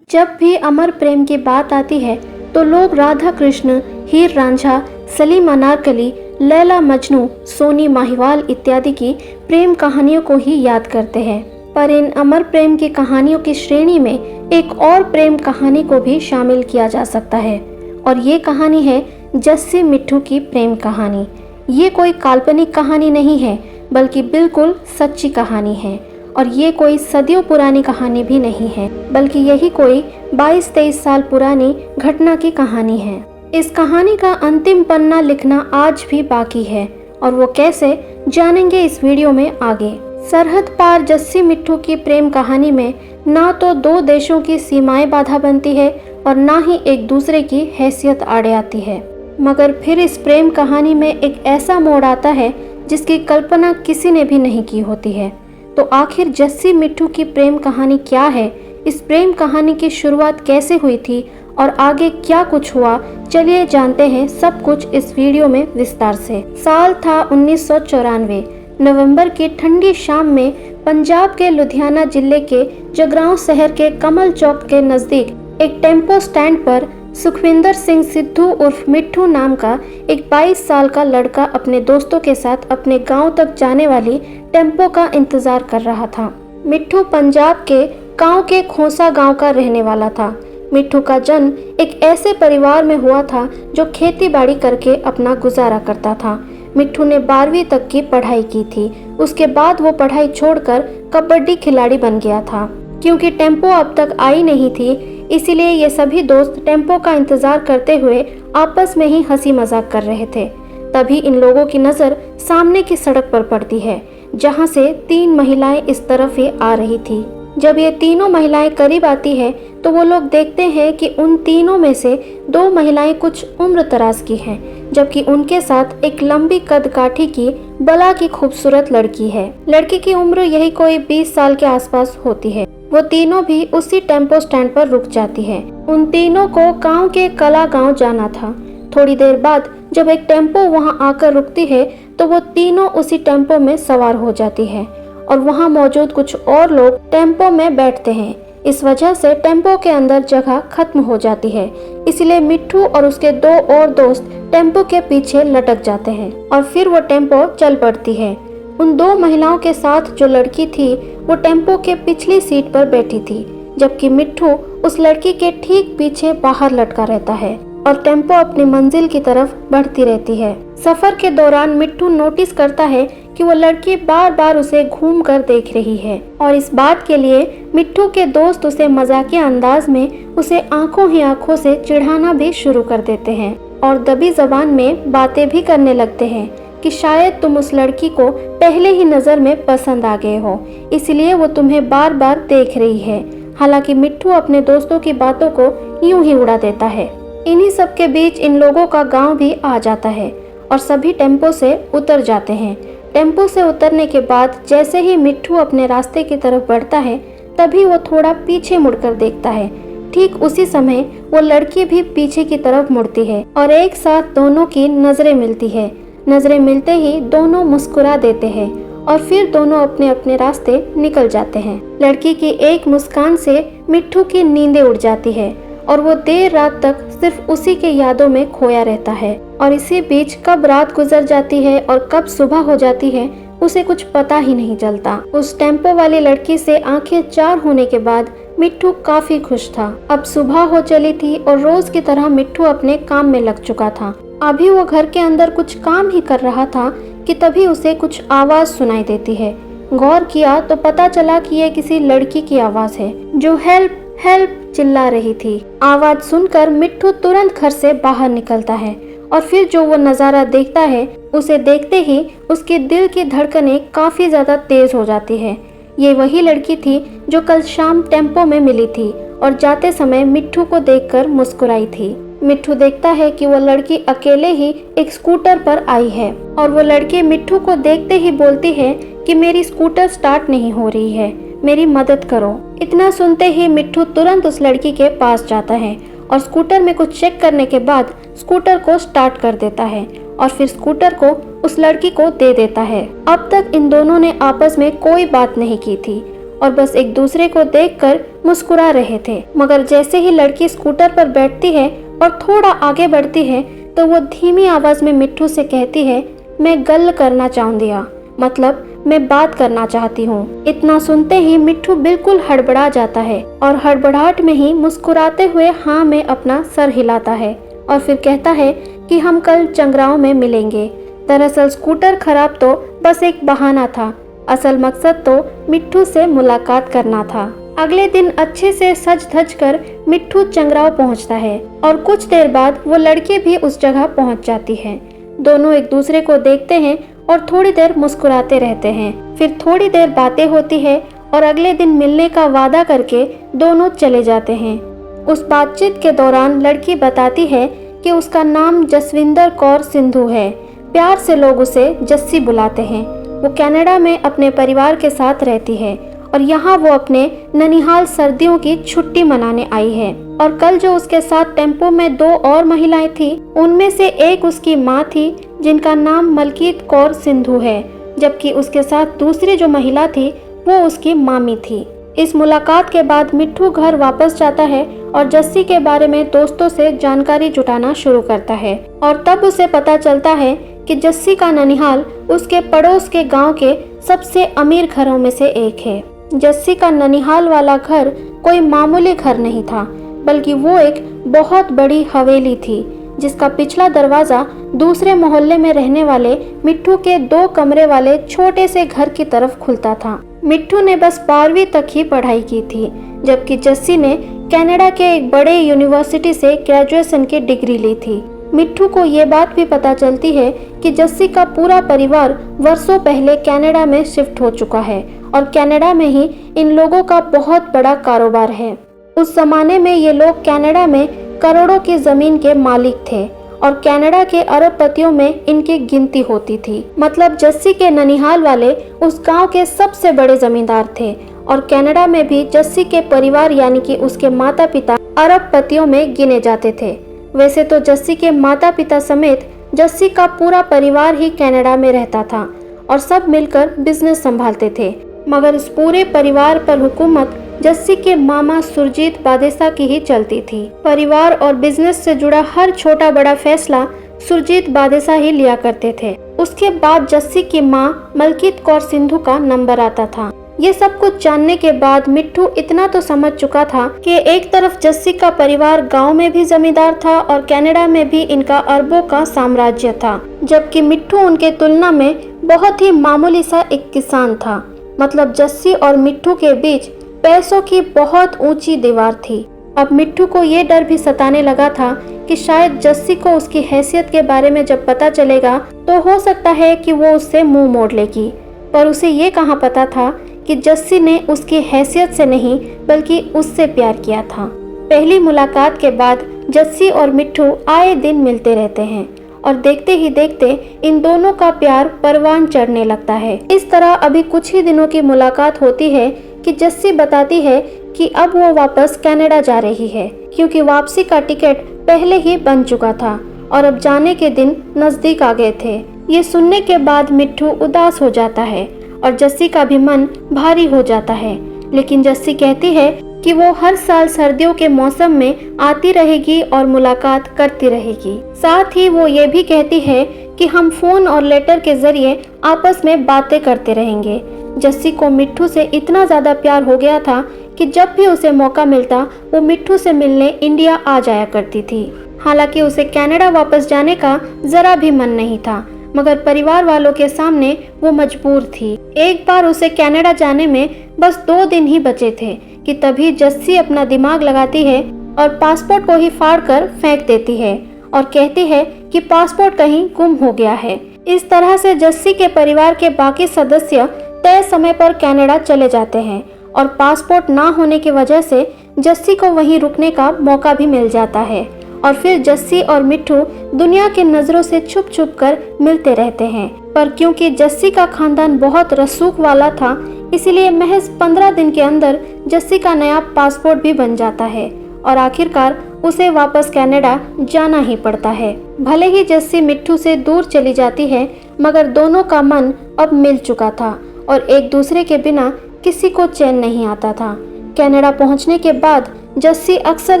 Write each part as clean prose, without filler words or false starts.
जब भी अमर प्रेम की बात आती है तो लोग राधा कृष्ण, हीर रांझा, सलीम अनारकली, लैला मजनू, सोनी माहिवाल इत्यादि की प्रेम कहानियों को ही याद करते हैं। पर इन अमर प्रेम की कहानियों की श्रेणी में एक और प्रेम कहानी को भी शामिल किया जा सकता है और ये कहानी है जस्सी मिट्ठू की प्रेम कहानी। ये कोई काल्पनिक कहानी नहीं है बल्कि बिल्कुल सच्ची कहानी है और ये कोई सदियों पुरानी कहानी भी नहीं है बल्कि यही कोई 22-23 साल पुरानी घटना की कहानी है। इस कहानी का अंतिम पन्ना लिखना आज भी बाकी है और वो कैसे, जानेंगे इस वीडियो में आगे। सरहद पार जस्सी मिट्ठू की प्रेम कहानी में ना तो दो देशों की सीमाएं बाधा बनती है और ना ही एक दूसरे की हैसियत आड़े आती है, मगर फिर इस प्रेम कहानी में एक ऐसा मोड़ आता है जिसकी कल्पना किसी ने भी नहीं की होती है। तो आखिर जस्सी मिट्ठू की प्रेम कहानी क्या है, इस प्रेम कहानी की शुरुआत कैसे हुई थी और आगे क्या कुछ हुआ, चलिए जानते हैं सब कुछ इस वीडियो में विस्तार से। साल था 1994। नवंबर की ठंडी शाम में पंजाब के लुधियाना जिले के जगरांव शहर के कमल चौक के नजदीक एक टेम्पो स्टैंड पर सुखविंदर सिंह सिद्धू उर्फ मिट्ठू नाम का एक 22 साल का लड़का अपने दोस्तों के साथ अपने गांव तक जाने वाली टेम्पो का इंतजार कर रहा था। मिट्ठू पंजाब के गांव के खोसा गांव का रहने वाला था। मिट्ठू का जन्म एक ऐसे परिवार में हुआ था जो खेती बाड़ी करके अपना गुजारा करता था। मिट्ठू ने 12वीं तक की पढ़ाई की थी। उसके बाद वो पढ़ाई छोड़कर कबड्डी खिलाड़ी बन गया था। क्योंकि टेम्पो अब तक आई नहीं थी, इसीलिए ये सभी दोस्त टेम्पो का इंतजार करते हुए आपस में ही हंसी मजाक कर रहे थे। तभी इन लोगों की नज़र सामने की सड़क पर पड़ती है, जहाँ से 3 महिलाएं इस तरफ ही आ रही थी। जब ये तीनों महिलाएं करीब आती है तो वो लोग देखते हैं कि उन तीनों में से 2 महिलाएं कुछ उम्र दराज की हैं, जबकि उनके साथ एक लंबी कदकाठी की बला की खूबसूरत लड़की है। लड़की की उम्र यही कोई 20 साल के आसपास होती है। वो तीनों भी उसी टेम्पो स्टैंड पर रुक जाती है। उन तीनों को गांव के कला गांव जाना था। थोड़ी देर बाद जब एक टेम्पो वहां आकर रुकती है तो वो तीनों उसी टेम्पो में सवार हो जाती है और वहां मौजूद कुछ और लोग टेम्पो में बैठते हैं। इस वजह से टेम्पो के अंदर जगह खत्म हो जाती है, इसलिए मिट्ठू और उसके 2 और दोस्त टेम्पो के पीछे लटक जाते हैं और फिर वो टेम्पो चल पड़ती है। उन 2 महिलाओं के साथ जो लड़की थी वो टेम्पो के पिछली सीट पर बैठी थी, जबकि मिट्ठू उस लड़की के ठीक पीछे बाहर लटका रहता है और टेम्पो अपनी मंजिल की तरफ बढ़ती रहती है। सफर के दौरान मिट्ठू नोटिस करता है कि वो लड़की बार बार उसे घूम कर देख रही है और इस बात के लिए मिट्ठू के दोस्त उसे मजाकिया अंदाज में उसे आंखों ही आंखों से चिढ़ाना भी शुरू कर देते हैं और दबी जबान में बातें भी करने लगते हैं कि शायद तुम उस लड़की को पहले ही नजर में पसंद आ गए हो, इसलिए वो तुम्हें बार बार देख रही है। हालांकि मिट्ठू अपने दोस्तों की बातों को यूं ही उड़ा देता है। इन्हीं सब के बीच इन लोगों का गांव भी आ जाता है और सभी टेम्पो से उतर जाते हैं। टेम्पो से उतरने के बाद जैसे ही मिट्ठू अपने रास्ते की तरफ बढ़ता है तभी वो थोड़ा पीछे मुड़कर देखता है। ठीक उसी समय वो लड़की भी पीछे की तरफ मुड़ती है और एक साथ दोनों की नजरें मिलती है। नजरें मिलते ही दोनों मुस्कुरा देते हैं और फिर दोनों अपने अपने रास्ते निकल जाते हैं। लड़की की एक मुस्कान से मिट्ठू की नींदें उड़ जाती है और वो देर रात तक सिर्फ उसी के यादों में खोया रहता है और इसी बीच कब रात गुजर जाती है और कब सुबह हो जाती है उसे कुछ पता ही नहीं चलता। उस टेम्पो वाली लड़की से आंखें चार होने के बाद मिट्ठू काफी खुश था। अब सुबह हो चली थी और रोज की तरह मिट्ठू अपने काम में लग चुका था। अभी वो घर के अंदर कुछ काम ही कर रहा था कि तभी उसे कुछ आवाज सुनाई देती है। गौर किया तो पता चला कि यह किसी लड़की की आवाज है जो हेल्प हेल्प चिल्ला रही थी। आवाज सुनकर मिट्ठू तुरंत घर से बाहर निकलता है और फिर जो वो नज़ारा देखता है उसे देखते ही उसके दिल की धड़कनें काफी ज्यादा तेज हो जाती है। ये वही लड़की थी जो कल शाम टेम्पो में मिली थी और जाते समय मिट्ठू को देखकर मुस्कुराई थी। मिट्ठू देखता है कि वो लड़की अकेले ही एक स्कूटर पर आई है और वो लड़की मिट्ठू को देखते ही बोलती है कि मेरी स्कूटर स्टार्ट नहीं हो रही है, मेरी मदद करो। इतना सुनते ही मिट्ठू तुरंत उस लड़की के पास जाता है और स्कूटर में कुछ चेक करने के बाद स्कूटर को स्टार्ट कर देता है और फिर स्कूटर को उस लड़की को दे देता है। अब तक इन दोनों ने आपस में कोई बात नहीं की थी और बस एक दूसरे को देखकर मुस्कुरा रहे थे। मगर जैसे ही लड़की स्कूटर पर बैठती है और थोड़ा आगे बढ़ती है तो वो धीमी आवाज में मिट्ठू से कहती है, मैं गल करना चाहूँदिया, मतलब मैं बात करना चाहती हूँ। इतना सुनते ही मिट्ठू बिल्कुल हड़बड़ा जाता है और हड़बड़ाहट में ही मुस्कुराते हुए हाँ में अपना सर हिलाता है और फिर कहता है कि हम कल चंगराव में मिलेंगे। दरअसल स्कूटर खराब तो बस एक बहाना था, असल मकसद तो मिट्ठू से मुलाकात करना था। अगले दिन अच्छे से सज धज कर मिट्ठू चंगराव पहुंचता है और कुछ देर बाद वो लड़की भी उस जगह पहुंच जाती है। दोनों एक दूसरे को देखते हैं और थोड़ी देर मुस्कुराते रहते हैं। फिर थोड़ी देर बातें होती है और अगले दिन मिलने का वादा करके दोनों चले जाते हैं। उस बातचीत के दौरान लड़की बताती है कि उसका नाम जसविंदर कौर सिंधु है, प्यार से लोग उसे जस्सी बुलाते हैं। वो कनाडा में अपने परिवार के साथ रहती है और यहाँ वो अपने ननिहाल सर्दियों की छुट्टी मनाने आई है। और कल जो उसके साथ टेम्पो में 2 और महिलाएं थी, उनमें से एक उसकी माँ थी जिनका नाम मलकीत कौर सिंधु है, जबकि उसके साथ दूसरी जो महिला थी वो उसकी मामी थी। इस मुलाकात के बाद मिट्ठू घर वापस जाता है और जस्सी के बारे में दोस्तों से जानकारी जुटाना शुरू करता है और तब उसे पता चलता है कि जस्सी का ननिहाल उसके पड़ोस के गांव के सबसे अमीर घरों में से एक है। जस्सी का ननिहाल वाला घर कोई मामूली घर नहीं था, बल्कि वो एक बहुत बड़ी हवेली थी जिसका पिछला दरवाजा दूसरे मोहल्ले में रहने वाले मिट्ठू के 2 कमरे वाले छोटे से घर की तरफ खुलता था। मिट्ठू ने बस 12वीं तक ही पढ़ाई की थी, जबकि जस्सी ने कनाडा के एक बड़े यूनिवर्सिटी से ग्रेजुएशन की डिग्री ली थी। मिट्ठू को ये बात भी पता चलती है कि जस्सी का पूरा परिवार वर्षों पहले कनाडा में शिफ्ट हो चुका है और कनाडा में ही इन लोगों का बहुत बड़ा कारोबार है। उस जमाने में ये लोग कनाडा में करोड़ों की जमीन के मालिक थे और कनाडा के अरबपतियों में इनकी गिनती होती थी। मतलब जस्सी के ननिहाल वाले उस गांव के सबसे बड़े जमींदार थे और कनाडा में भी जस्सी के परिवार यानी कि उसके माता पिता अरबपतियों में गिने जाते थे। वैसे तो जस्सी के माता पिता समेत जस्सी का पूरा परिवार ही कनाडा में रहता था और सब मिलकर बिजनेस संभालते थे, मगर इस पूरे परिवार पर हुकूमत जस्सी के मामा सुरजीत बादेसा की ही चलती थी। परिवार और बिजनेस से जुड़ा हर छोटा बड़ा फैसला सुरजीत बादेसा ही लिया करते थे। उसके बाद जस्सी की माँ मलकीत कौर सिंधु का नंबर आता था। ये सब कुछ जानने के बाद मिट्ठू इतना तो समझ चुका था कि एक तरफ जस्सी का परिवार गांव में भी जमींदार था और कनाडा में भी इनका अरबों का साम्राज्य था, जबकि मिट्ठू उनके तुलना में बहुत ही मामूली सा एक किसान था। मतलब जस्सी और मिट्ठू के बीच पैसों की बहुत ऊंची दीवार थी। अब मिट्ठू को ये डर भी सताने लगा था कि शायद जस्सी को उसकी हैसियत के बारे में जब पता चलेगा तो हो सकता है कि वो उससे मुंह मोड़ लेगी, पर उसे ये कहाँ पता था कि जस्सी ने उसकी हैसियत से नहीं बल्कि उससे प्यार किया था। पहली मुलाकात के बाद जस्सी और मिट्ठू आए दिन मिलते रहते हैं और देखते ही देखते इन दोनों का प्यार परवान चढ़ने लगता है। इस तरह अभी कुछ ही दिनों की मुलाकात होती है कि जस्सी बताती है कि अब वो वापस कनाडा जा रही है क्योंकि वापसी का टिकट पहले ही बन चुका था और अब जाने के दिन नजदीक आ गए थे। ये सुनने के बाद मिट्ठू उदास हो जाता है और जस्सी का भी मन भारी हो जाता है, लेकिन जस्सी कहती है कि वो हर साल सर्दियों के मौसम में आती रहेगी और मुलाकात करती रहेगी। साथ ही वो ये भी कहती है कि हम फोन और लेटर के जरिए आपस में बातें करते रहेंगे। जस्सी को मिट्ठू से इतना ज्यादा प्यार हो गया था कि जब भी उसे मौका मिलता वो मिट्ठू से मिलने इंडिया आ जाया करती थी। हालांकि उसे कनाडा वापस जाने का जरा भी मन नहीं था, मगर परिवार वालों के सामने वो मजबूर थी। एक बार उसे कनाडा जाने में बस 2 दिन ही बचे थे कि तभी जस्सी अपना दिमाग लगाती है और पासपोर्ट को ही फाड़ कर फेंक देती है और कहती है कि पासपोर्ट कहीं गुम हो गया है। इस तरह से जस्सी के परिवार के बाकी सदस्य तय समय पर कनाडा चले जाते हैं और पासपोर्ट ना होने की वजह से जस्सी को वहीं रुकने का मौका भी मिल जाता है और फिर जस्सी और मिट्ठू दुनिया की नजरों से छुप छुप कर मिलते रहते हैं। पर क्योंकि जस्सी का खानदान बहुत रसूख वाला था, इसीलिए महज 15 दिन के अंदर जस्सी का नया पासपोर्ट भी बन जाता है और आखिरकार उसे वापस कनाडा जाना ही पड़ता है। भले ही जस्सी मिट्ठू से दूर चली जाती है, मगर दोनों का मन अब मिल चुका था और एक दूसरे के बिना किसी को चैन नहीं आता था। कनाडा पहुंचने के बाद जस्सी अक्सर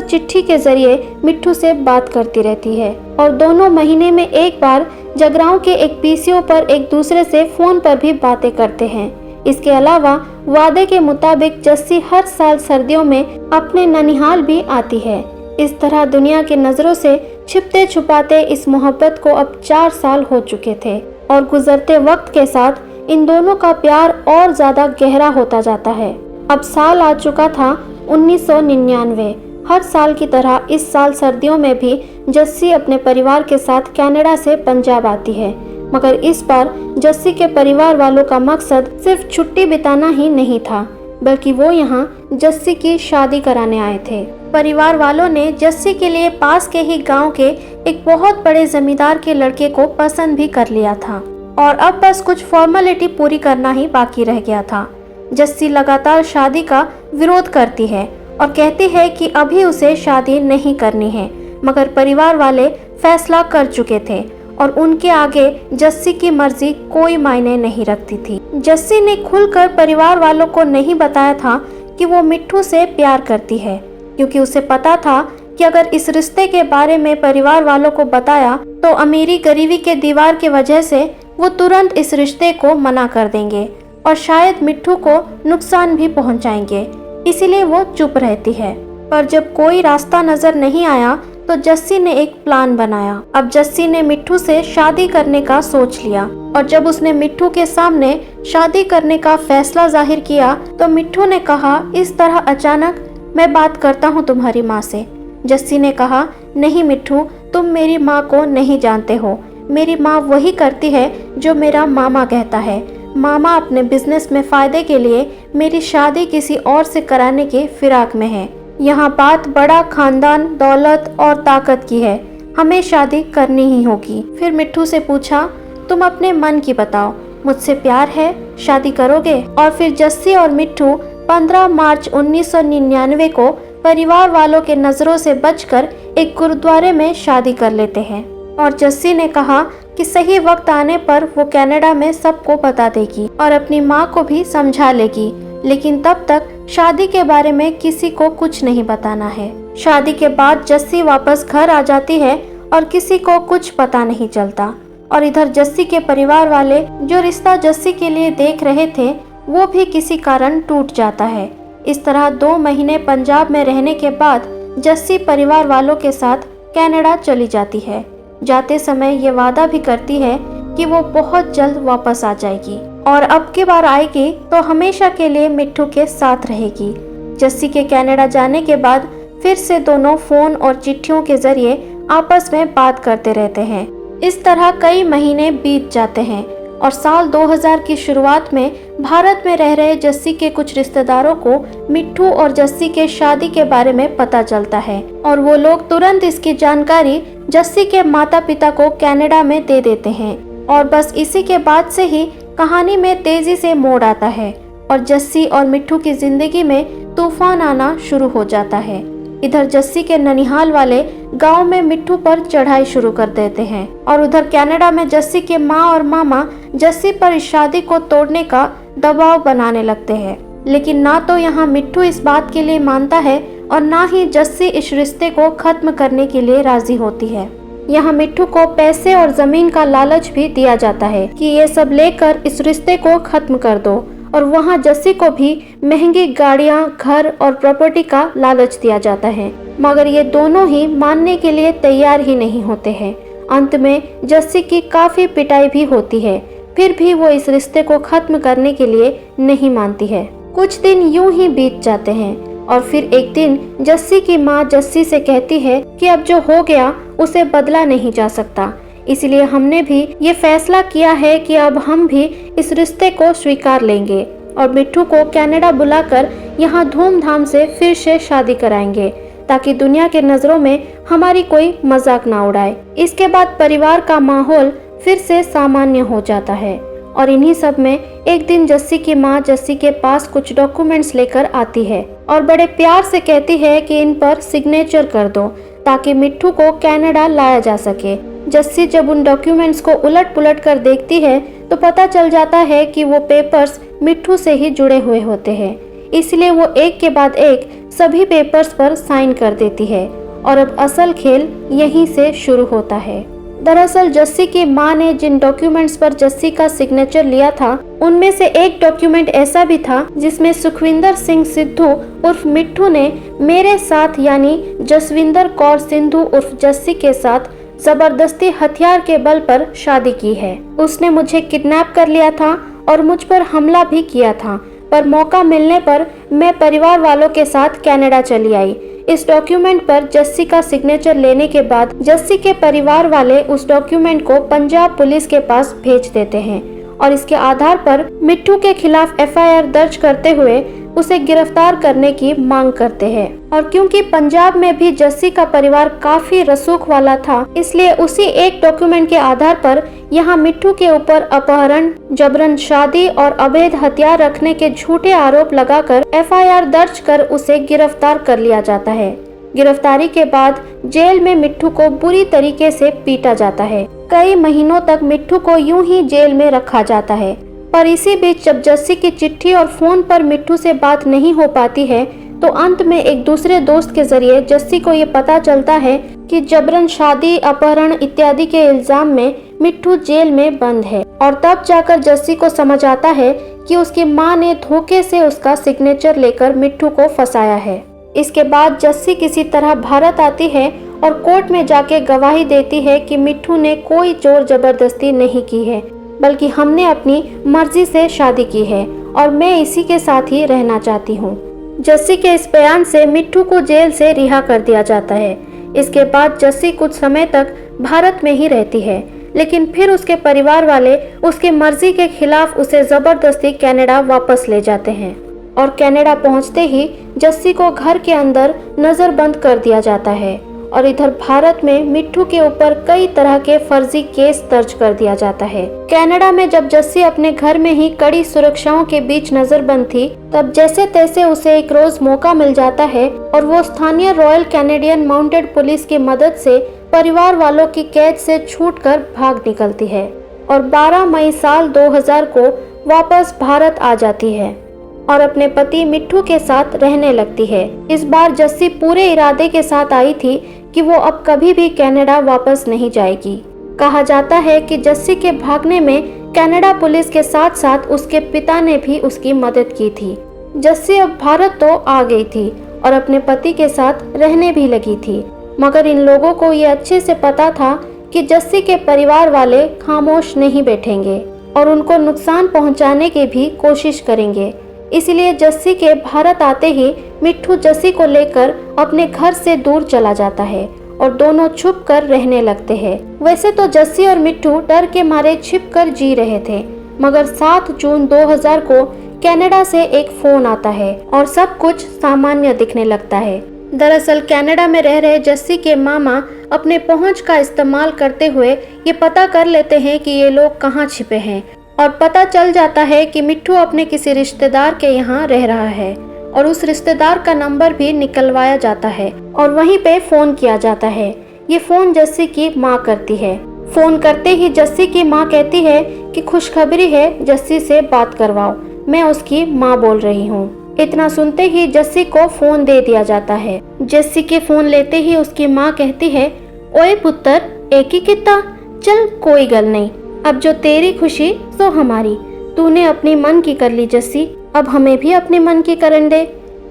चिट्ठी के जरिए मिट्ठू से बात करती रहती है और दोनों महीने में एक बार जगरांव के एक पीसीओ पर एक दूसरे से फोन पर भी बातें करते हैं। इसके अलावा वादे के मुताबिक जस्सी हर साल सर्दियों में अपने ननिहाल भी आती है। इस तरह दुनिया की नजरों से छिपते छुपाते इस मोहब्बत को अब 4 साल हो चुके थे और गुजरते वक्त के साथ इन दोनों का प्यार और ज्यादा गहरा होता जाता है। अब साल आ चुका था 1999। हर साल की तरह इस साल सर्दियों में भी जस्सी अपने परिवार के साथ कनाडा से पंजाब आती है, मगर इस बार जस्सी के परिवार वालों का मकसद सिर्फ छुट्टी बिताना ही नहीं था, बल्कि वो यहाँ जस्सी की शादी कराने आए थे। परिवार वालों ने जस्सी के लिए पास के ही गांव के एक बहुत बड़े जमींदार के लड़के को पसंद भी कर लिया था और अब बस कुछ फॉर्मेलिटी पूरी करना ही बाकी रह गया था। जस्सी लगातार शादी का विरोध करती है और कहती है कि अभी उसे शादी नहीं करनी है, मगर परिवार वाले फैसला कर चुके थे और उनके आगे जस्सी की मर्जी कोई मायने नहीं रखती थी। जस्सी ने खुलकर परिवार वालों को नहीं बताया था कि वो मिट्ठू से प्यार करती है, क्योंकि उसे पता था कि अगर इस रिश्ते के बारे में परिवार वालों को बताया तो अमीरी गरीबी के दीवार की वजह से वो तुरंत इस रिश्ते को मना कर देंगे और शायद मिट्ठू को नुकसान भी पहुंचाएंगे, इसीलिए वो चुप रहती है। पर जब कोई रास्ता नजर नहीं आया तो जस्सी ने एक प्लान बनाया। अब जस्सी ने मिट्ठू से शादी करने का सोच लिया और जब उसने मिट्ठू के सामने शादी करने का फैसला जाहिर किया तो मिट्ठू ने कहा, इस तरह अचानक मैं बात करता हूँ तुम्हारी माँ से। जस्सी ने कहा, नहीं मिट्ठू, तुम मेरी माँ को नहीं जानते हो। मेरी माँ वही करती है जो मेरा मामा कहता है। मामा अपने बिजनेस में फायदे के लिए मेरी शादी किसी और से कराने के फिराक में है। यहाँ बात बड़ा खानदान, दौलत और ताकत की है, हमें शादी करनी ही होगी। फिर मिट्ठू से पूछा, तुम अपने मन की बताओ, मुझसे प्यार है, शादी करोगे? और फिर जस्सी और मिट्ठू 15 मार्च 1999 को परिवार वालों के नजरों से बचकर एक गुरुद्वारे में शादी कर लेते हैं और जस्सी ने कहा कि सही वक्त आने पर वो कनाडा में सबको बता देगी और अपनी माँ को भी समझा लेगी, लेकिन तब तक शादी के बारे में किसी को कुछ नहीं बताना है। शादी के बाद जस्सी वापस घर आ जाती है और किसी को कुछ पता नहीं चलता और इधर जस्सी के परिवार वाले जो रिश्ता जस्सी के लिए देख रहे थे वो भी किसी कारण टूट जाता है। इस तरह 2 महीने पंजाब में रहने के बाद जस्सी परिवार वालों के साथ कनाडा चली जाती है। जाते समय ये वादा भी करती है कि वो बहुत जल्द वापस आ जाएगी और अब की बार आएगी तो हमेशा के लिए मिट्ठू के साथ रहेगी। जस्सी के कनाडा जाने के बाद फिर से दोनों फोन और चिट्ठियों के जरिए आपस में बात करते रहते हैं। इस तरह कई महीने बीत जाते हैं और साल 2000 की शुरुआत में भारत में रह रहे जस्सी के कुछ रिश्तेदारों को मिट्ठू और जस्सी के शादी के बारे में पता चलता है और वो लोग तुरंत इसकी जानकारी जस्सी के माता पिता को कनाडा में दे देते हैं और बस इसी के बाद से ही कहानी में तेजी से मोड़ आता है और जस्सी और मिट्ठू की जिंदगी में तूफान आना शुरू हो जाता है। इधर जस्सी के ननिहाल वाले गांव में मिट्ठू पर चढ़ाई शुरू कर देते हैं और उधर कनाडा में जस्सी के माँ और मामा जस्सी पर इस शादी को तोड़ने का दबाव बनाने लगते हैं, लेकिन ना तो यहाँ मिट्ठू इस बात के लिए मानता है और ना ही जस्सी इस रिश्ते को खत्म करने के लिए राजी होती है। यहाँ मिट्ठू को पैसे और जमीन का लालच भी दिया जाता है कि ये सब लेकर इस रिश्ते को खत्म कर दो और वहाँ जस्सी को भी महंगी गाड़ियाँ, घर और प्रॉपर्टी का लालच दिया जाता है, मगर ये दोनों ही मानने के लिए तैयार ही नहीं होते हैं। अंत में जस्सी की काफी पिटाई भी होती है, फिर भी वो इस रिश्ते को खत्म करने के लिए नहीं मानती है। कुछ दिन यूं ही बीत जाते हैं और फिर एक दिन जस्सी की माँ जस्सी से कहती है कि अब जो हो गया उसे बदला नहीं जा सकता, इसलिए हमने भी ये फैसला किया है कि अब हम भी इस रिश्ते को स्वीकार लेंगे और मिट्ठू को कनाडा बुलाकर यहाँ धूमधाम से फिर से शादी कराएंगे ताकि दुनिया के नजरों में हमारी कोई मजाक ना उड़ाए। इसके बाद परिवार का माहौल फिर से सामान्य हो जाता है और इन्हीं सब में एक दिन जस्सी की माँ जस्सी के पास कुछ डॉक्यूमेंट्स लेकर आती है और बड़े प्यार से कहती है कि इन पर सिग्नेचर कर दो ताकि मिट्ठू को कनाडा लाया जा सके। जस्सी जब उन डॉक्यूमेंट्स को उलट पुलट कर देखती है तो पता चल जाता है कि वो पेपर्स मिट्ठू से ही जुड़े हुए होते हैं। इसलिए वो एक के बाद एक सभी पेपर्स पर साइन कर देती है और अब असल खेल यहीं से शुरू होता है। दरअसल जस्सी की मां ने जिन डॉक्यूमेंट्स पर जस्सी का सिग्नेचर लिया था उनमें से एक डॉक्यूमेंट ऐसा भी था जिसमें सुखविंदर सिंह सिद्धू उर्फ मिट्ठू ने मेरे साथ यानी जसविंदर कौर सिंधु उर्फ जस्सी के साथ जबरदस्ती हथियार के बल पर शादी की है। उसने मुझे किडनैप कर लिया था और मुझ पर हमला भी किया था, पर मौका मिलने पर मैं परिवार वालों के साथ कनाडा चली आई। इस डॉक्यूमेंट पर जस्सी का सिग्नेचर लेने के बाद जस्सी के परिवार वाले उस डॉक्यूमेंट को पंजाब पुलिस के पास भेज देते हैं और इसके आधार पर मिट्ठू के खिलाफ एफआईआर दर्ज करते हुए उसे गिरफ्तार करने की मांग करते हैं। और क्योंकि पंजाब में भी जस्सी का परिवार काफी रसूख वाला था, इसलिए उसी एक डॉक्यूमेंट के आधार पर यहाँ मिट्ठू के ऊपर अपहरण, जबरन शादी और अवैध हथियार रखने के झूठे आरोप लगाकर एफआईआर दर्ज कर उसे गिरफ्तार कर लिया जाता है। गिरफ्तारी के बाद जेल में मिट्ठू को बुरी तरीके से पीटा जाता है। कई महीनों तक मिट्ठू को यूं ही जेल में रखा जाता है। पर इसी बीच जब जस्सी की चिट्ठी और फोन पर मिट्ठू से बात नहीं हो पाती है तो अंत में एक दूसरे दोस्त के जरिए जस्सी को ये पता चलता है कि जबरन शादी, अपहरण इत्यादि के इल्जाम में मिट्ठू जेल में बंद है। और तब जाकर जस्सी को समझ आता है कि उसकी मां ने धोखे से उसका सिग्नेचर लेकर मिट्ठू को फंसाया है। इसके बाद जस्सी किसी तरह भारत आती है और कोर्ट में जाके गवाही देती है कि मिट्ठू ने कोई जोर जबरदस्ती नहीं की है, बल्कि हमने अपनी मर्जी से शादी की है और मैं इसी के साथ ही रहना चाहती हूँ। जस्सी के इस बयान से मिट्ठू को जेल से रिहा कर दिया जाता है। इसके बाद जस्सी कुछ समय तक भारत में ही रहती है, लेकिन फिर उसके परिवार वाले उसकी मर्जी के खिलाफ उसे जबरदस्ती कनाडा वापस ले जाते हैं और कनाडा पहुंचते ही जस्सी को घर के अंदर नजरबंद कर दिया जाता है। और इधर भारत में मिट्ठू के ऊपर कई तरह के फर्जी केस दर्ज कर दिया जाता है। कनाडा में जब जस्सी अपने घर में ही कड़ी सुरक्षाओं के बीच नजरबंद थी, तब जैसे तैसे उसे एक रोज मौका मिल जाता है और वो स्थानीय रॉयल कैनेडियन माउंटेड पुलिस की मदद से परिवार वालों की कैद से छूटकर भाग निकलती है और 12 मई साल 2000 को वापस भारत आ जाती है और अपने पति मिट्ठू के साथ रहने लगती है। इस बार जस्सी पूरे इरादे के साथ आई थी कि वो अब कभी भी कनाडा वापस नहीं जाएगी। कहा जाता है कि जस्सी के भागने में कनाडा पुलिस के साथ साथ उसके पिता ने भी उसकी मदद की थी। जस्सी अब भारत तो आ गई थी और अपने पति के साथ रहने भी लगी थी, मगर इन लोगों को ये अच्छे से पता था कि जस्सी के परिवार वाले खामोश नहीं बैठेंगे और उनको नुकसान पहुंचाने की भी कोशिश करेंगे। इसलिए जस्सी के भारत आते ही मिट्ठू जस्सी को लेकर अपने घर से दूर चला जाता है और दोनों छुप कर रहने लगते हैं। वैसे तो जस्सी और मिट्ठू डर के मारे छिप कर जी रहे थे, मगर 7 जून 2000 को कनाडा से एक फोन आता है और सब कुछ सामान्य दिखने लगता है। दरअसल कनाडा में रह रहे जस्सी के मामा अपने पहुंच का इस्तेमाल करते हुए ये पता कर लेते हैं कि ये लोग कहाँ छिपे हैं और पता चल जाता है कि मिट्ठू अपने किसी रिश्तेदार के यहाँ रह रहा है और उस रिश्तेदार का नंबर भी निकलवाया जाता है और वहीं पे फोन किया जाता है। ये फोन जस्सी की माँ करती है। फोन करते ही जस्सी की माँ कहती है कि खुशखबरी है, जस्सी से बात करवाओ, मैं उसकी माँ बोल रही हूँ। इतना सुनते ही जस्सी को फोन दे दिया जाता है। जस्सी के फोन लेते ही उसकी माँ कहती है, ओए पुत्र, एक ही कितना, चल कोई गल नहीं, अब जो तेरी खुशी सो हमारी। तूने अपनी मन की कर ली जस्सी, अब हमें भी अपने मन की करन दे।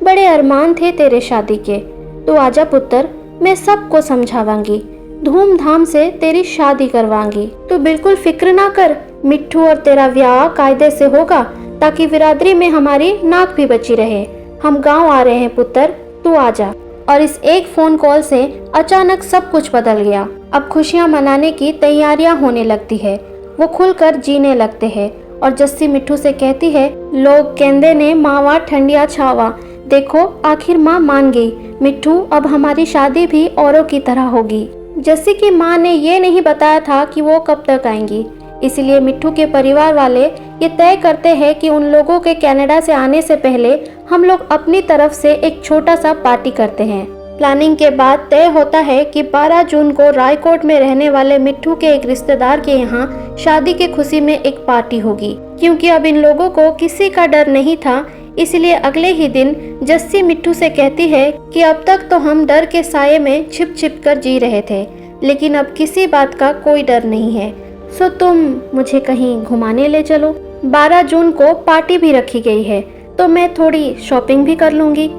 बड़े अरमान थे तेरे शादी के, तू आजा पुत्र, मैं सबको समझावांगी, धूमधाम से तेरी शादी करवांगी। तू बिल्कुल फिक्र ना कर, मिट्ठू और तेरा ब्याह कायदे से होगा ताकि बिरादरी में हमारी नाक भी बची रहे। हम गांव आ रहे हैं पुत्र, तू आजा। और इस एक फोन कॉल से अचानक सब कुछ बदल गया। अब खुशियां मनाने की तैयारियां होने लगती है, वो खुलकर जीने लगते हैं और जस्सी मिट्ठू से कहती है, लोग कहंदे ने मावा ठंडिया छावा, देखो आखिर माँ मान गई। मिट्ठू, अब हमारी शादी भी औरों की तरह होगी। जस्सी की माँ ने ये नहीं बताया था कि वो कब तक आएंगी, इसलिए मिट्ठू के परिवार वाले ये तय करते हैं कि उन लोगों के कनाडा से आने से पहले हम लोग अपनी तरफ से एक छोटा सा पार्टी करते हैं। प्लानिंग के बाद तय होता है कि 12 जून को रायकोट में रहने वाले मिट्ठू के एक रिश्तेदार के यहाँ शादी की खुशी में एक पार्टी होगी। क्योंकि अब इन लोगों को किसी का डर नहीं था, इसलिए अगले ही दिन जस्सी मिट्ठू से कहती है कि अब तक तो हम डर के साये में छिप छिप कर जी रहे थे, लेकिन अब किसी बात का कोई डर नहीं है, सो तुम मुझे कहीं घुमाने ले चलो। 12 जून को पार्टी भी रखी गई है, तो मैं थोड़ी शॉपिंग भी कर लूंगी।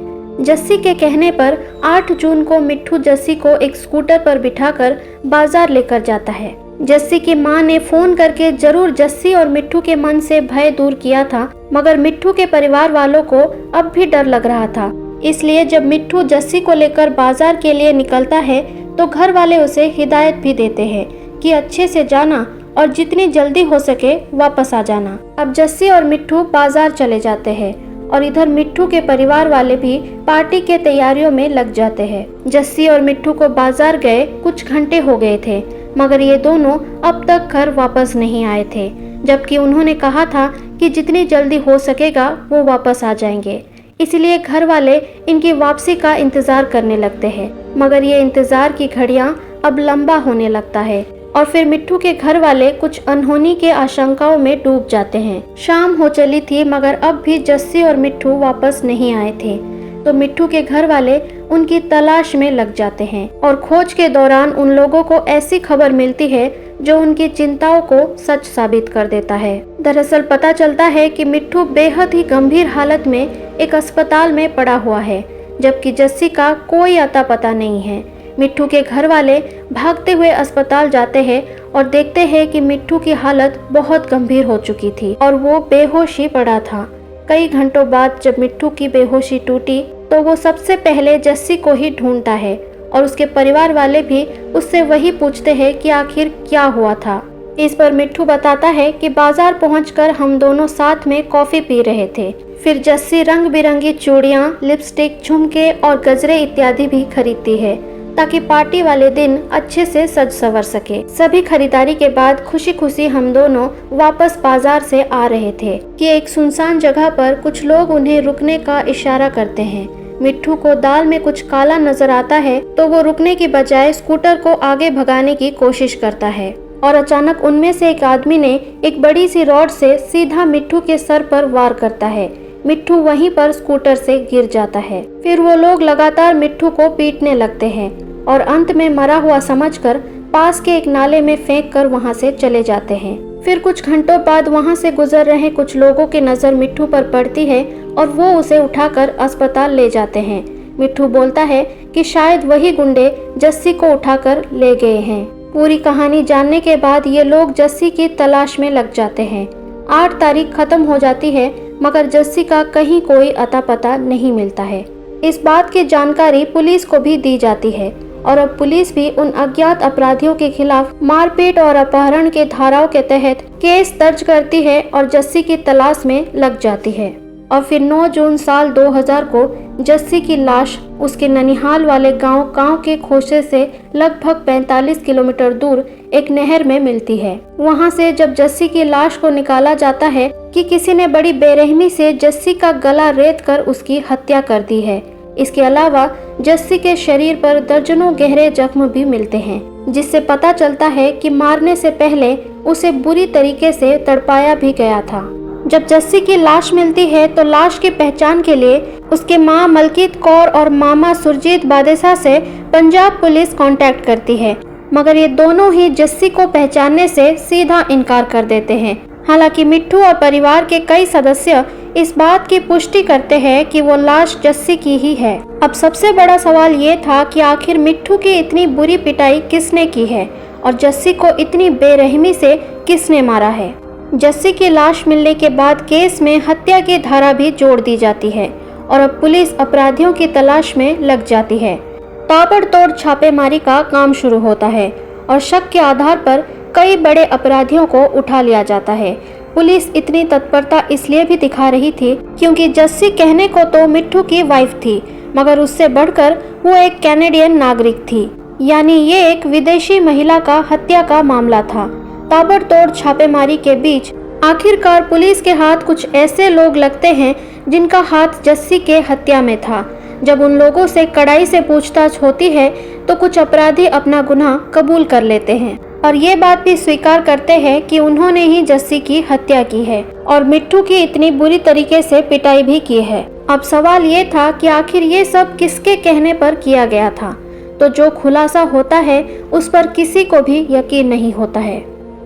जस्सी के कहने पर 8 जून को मिट्ठू जस्सी को एक स्कूटर पर बिठाकर बाजार लेकर जाता है। जस्सी की मां ने फोन करके जरूर जस्सी और मिट्ठू के मन से भय दूर किया था, मगर मिट्ठू के परिवार वालों को अब भी डर लग रहा था। इसलिए जब मिट्ठू जस्सी को लेकर बाजार के लिए निकलता है तो घर वाले उसे हिदायत भी देते हैं कि अच्छे से जाना और जितनी जल्दी हो सके वापस आ जाना। अब जस्सी और मिट्ठू बाजार चले जाते हैं और इधर मिट्ठू के परिवार वाले भी पार्टी के तैयारियों में लग जाते हैं। जस्सी और मिट्ठू को बाजार गए कुछ घंटे हो गए थे, मगर ये दोनों अब तक घर वापस नहीं आए थे, जबकि उन्होंने कहा था कि जितनी जल्दी हो सकेगा वो वापस आ जाएंगे। इसलिए घर वाले इनकी वापसी का इंतजार करने लगते हैं, मगर ये इंतजार की घड़ियां अब लंबा होने लगता है और फिर मिट्ठू के घर वाले कुछ अनहोनी के आशंकाओं में डूब जाते हैं। शाम हो चली थी, मगर अब भी जस्सी और मिट्ठू वापस नहीं आए थे, तो मिट्ठू के घर वाले उनकी तलाश में लग जाते हैं और खोज के दौरान उन लोगों को ऐसी खबर मिलती है जो उनकी चिंताओं को सच साबित कर देता है। दरअसल पता चलता है कि मिट्ठू बेहद ही गंभीर हालत में एक अस्पताल में पड़ा हुआ है, जबकि जस्सी का कोई अता पता नहीं है। मिट्ठू के घर वाले भागते हुए अस्पताल जाते हैं और देखते हैं कि मिट्ठू की हालत बहुत गंभीर हो चुकी थी और वो बेहोश ही पड़ा था। कई घंटों बाद जब मिट्ठू की बेहोशी टूटी तो वो सबसे पहले जस्सी को ही ढूंढता है और उसके परिवार वाले भी उससे वही पूछते हैं कि आखिर क्या हुआ था। इस पर मिट्ठू बताता है कि बाजार पहुंचकर हम दोनों साथ में कॉफी पी रहे थे। फिर जस्सी रंग बिरंगी चूड़ियां, लिपस्टिक, झुमके और गजरे इत्यादि भी खरीदती है ताकि पार्टी वाले दिन अच्छे से सज संवर सके। सभी खरीदारी के बाद खुशी खुशी हम दोनों वापस बाजार से आ रहे थे कि एक सुनसान जगह पर कुछ लोग उन्हें रुकने का इशारा करते हैं। मिट्ठू को दाल में कुछ काला नजर आता है तो वो रुकने की बजाय स्कूटर को आगे भगाने की कोशिश करता है और अचानक उनमें से एक आदमी ने एक बड़ी सी रॉड से सीधा मिट्ठू के सर पर वार करता है। मिट्ठू वहीं पर स्कूटर से गिर जाता है। फिर वो लोग लगातार मिट्ठू को पीटने लगते हैं और अंत में मरा हुआ समझकर पास के एक नाले में फेंक कर वहाँ से चले जाते हैं। फिर कुछ घंटों बाद वहाँ से गुजर रहे कुछ लोगों की नज़र मिट्ठू पर पड़ती है और वो उसे उठाकर अस्पताल ले जाते हैं। मिट्ठू बोलता है कि शायद वही गुंडे जस्सी को उठाकर ले गए हैं। पूरी कहानी जानने के बाद ये लोग जस्सी की तलाश में लग जाते हैं। 8 तारीख खत्म हो जाती है, मगर जस्सी का कहीं कोई अता पता नहीं मिलता है। इस बात की जानकारी पुलिस को भी दी जाती है और अब पुलिस भी उन अज्ञात अपराधियों के खिलाफ मारपीट और अपहरण के धाराओं के तहत केस दर्ज करती है और जस्सी की तलाश में लग जाती है। और फिर 9 जून साल 2000 को जस्सी की लाश उसके ननिहाल वाले गांव के खोसे से लगभग 45 किलोमीटर दूर एक नहर में मिलती है। वहां से जब जस्सी की लाश को निकाला जाता है कि किसी ने बड़ी बेरहमी से जस्सी का गला रेत कर उसकी हत्या कर दी है। इसके अलावा जस्सी के शरीर पर दर्जनों गहरे जख्म भी मिलते हैं, जिससे पता चलता है कि मारने से पहले उसे बुरी तरीके से तड़पाया भी गया था। जब जस्सी की लाश मिलती है तो लाश की पहचान के लिए उसके मां मलकीत कौर और मामा सुरजीत बादेसा से पंजाब पुलिस कांटेक्ट करती है, मगर ये दोनों ही जस्सी को पहचानने से सीधा इनकार कर देते हैं। हालांकि मिट्ठू और परिवार के कई सदस्य इस बात की पुष्टि करते हैं कि वो लाश जस्सी की ही है। अब सबसे बड़ा सवाल ये था कि आखिर मिट्ठू की इतनी बुरी पिटाई किसने की है और जस्सी को इतनी बेरहमी से किसने मारा है। जस्सी की लाश मिलने के बाद केस में हत्या की धारा भी जोड़ दी जाती है और अब पुलिस अपराधियों की तलाश में लग जाती है। ताबड़तोड़ छापेमारी का काम शुरू होता है और शक के आधार पर कई बड़े अपराधियों को उठा लिया जाता है। पुलिस इतनी तत्परता इसलिए भी दिखा रही थी क्योंकि जस्सी कहने को तो मिट्ठू की वाइफ थी, मगर उससे बढ़कर वो एक कैनेडियन नागरिक थी, यानी ये एक विदेशी महिला का हत्या का मामला था। ताबड़तोड़ छापेमारी के बीच आखिरकार पुलिस के हाथ कुछ ऐसे लोग लगते हैं जिनका हाथ जस्सी के हत्या में था। जब उन लोगों से कड़ाई से पूछताछ होती है तो कुछ अपराधी अपना गुनाह कबूल कर लेते हैं और ये बात भी स्वीकार करते हैं कि उन्होंने ही जस्सी की हत्या की है और मिट्ठू की इतनी बुरी तरीके से पिटाई भी की है। अब सवाल ये था कि आखिर ये सब किसके कहने पर किया गया था, तो जो खुलासा होता है उस पर किसी को भी यकीन नहीं होता है।